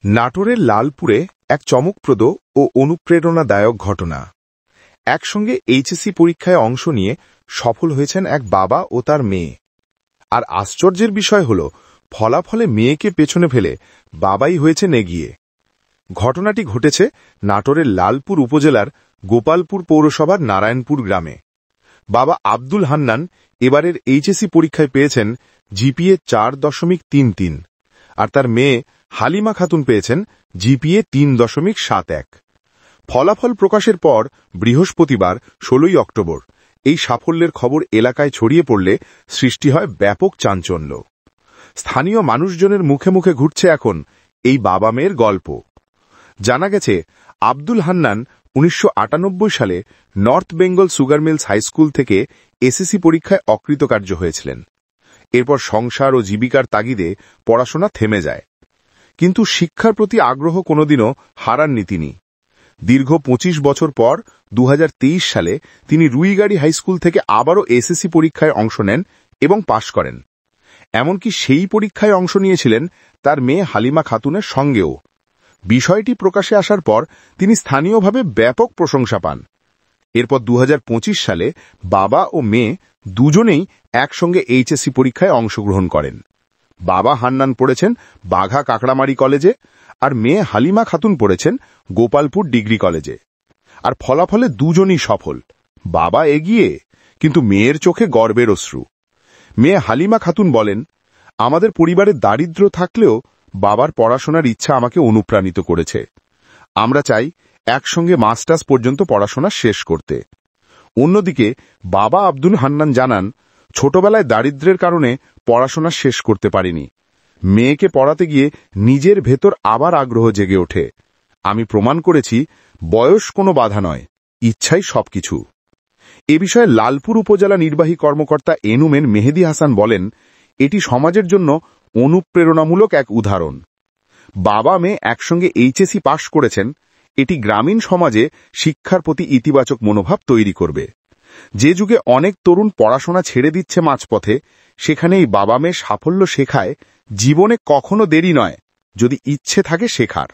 নাটোরের লালপুরে এক চমকপ্রদ ও অনুপ্রেরণাদায়ক ঘটনা। একসঙ্গে এইচএসসি পরীক্ষায় অংশ নিয়ে সফল হয়েছেন এক বাবা ও তার মেয়ে। আর আশ্চর্যের বিষয় হল, ফলাফলে মেয়েকে পেছনে ফেলে বাবাই হয়েছেন এগিয়ে। ঘটনাটি ঘটেছে নাটোরের লালপুর উপজেলার গোপালপুর পৌরসভার নারায়ণপুর গ্রামে। বাবা আব্দুল হান্নান এবারের এইচএসসি পরীক্ষায় পেয়েছেন জিপিএ 4.33, আর তার মেয়ে হালিমা খাতুন পেয়েছেন জিপিএ 3.71। ফলাফল প্রকাশের পর বৃহস্পতিবার 16 অক্টোবর এই সাফল্যের খবর এলাকায় ছড়িয়ে পড়লে সৃষ্টি হয় ব্যাপক চাঞ্চল্য। স্থানীয় মানুষজনের মুখে মুখে ঘুরছে এখন এই বাবা মেয়ের গল্প। জানা গেছে, আব্দুল হান্নান 1998 সালে north Bengal sugar mills high school থেকে এসএসসি পরীক্ষায় অকৃতকার্য হয়েছিলেন। এরপর সংসার ও জীবিকার তাগিদে পড়াশোনা থেমে যায়, কিন্তু শিক্ষার প্রতি আগ্রহ কোনোদিনও হারাননি তিনি। দীর্ঘ 25 বছর পর 2023 সালে তিনি রুইগাড়ি হাইস্কুল থেকে আবারও এসএসসি পরীক্ষায় অংশ নেন এবং পাশ করেন। এমনকি সেই পরীক্ষায় অংশ নিয়েছিলেন তার মেয়ে হালিমা খাতুনের সঙ্গেও। বিষয়টি প্রকাশে আসার পর তিনি স্থানীয়ভাবে ব্যাপক প্রশংসা পান। এরপর 2025 সালে বাবা ও মেয়ে দুজনেই একসঙ্গে এইচএসসি পরীক্ষায় অংশগ্রহণ করেন। বাবা হান্নান পড়েছেন বাঘা কাকড়ামারি কলেজে, আর মেয়ে হালিমা খাতুন পড়েছেন গোপালপুর ডিগ্রি কলেজে। আর ফলাফলে দুজনই সফল। বাবা এগিয়ে, কিন্তু মেয়ের চোখে গর্বের অশ্রু। মেয়ে হালিমা খাতুন বলেন, আমাদের পরিবারে দারিদ্র্য থাকলেও বাবার পড়াশোনার ইচ্ছা আমাকে অনুপ্রাণিত করেছে। আমরা চাই একসঙ্গে মাস্টার্স পর্যন্ত পড়াশোনা শেষ করতে। অন্যদিকে বাবা আব্দুল হান্নান জানান, ছোটবেলায় দারিদ্র্যের কারণে পড়াশোনা শেষ করতে পারিনি। মেয়েকে পড়াতে গিয়ে নিজের ভেতর আবার আগ্রহ জেগে ওঠে। আমি প্রমাণ করেছি বয়স কোনো বাধা নয়, ইচ্ছাই সবকিছু। এ বিষয়ে লালপুর উপজেলা নির্বাহী কর্মকর্তা এনুমেন মেহেদি হাসান বলেন, এটি সমাজের জন্য অনুপ্রেরণামূলক এক উদাহরণ। বাবা মেয়ে একসঙ্গে এইচএসসি পাশ করেছেন, এটি গ্রামীণ সমাজে শিক্ষার প্রতি ইতিবাচক মনোভাব তৈরি করবে। যে যুগে অনেক তরুণ পড়াশোনা ছেড়ে দিচ্ছে মাঝপথে, সেখানে এই বাবা মেয়ে সাফল্য শেখায় জীবনে কখনো দেরি নয়, যদি ইচ্ছে থাকে শেখার।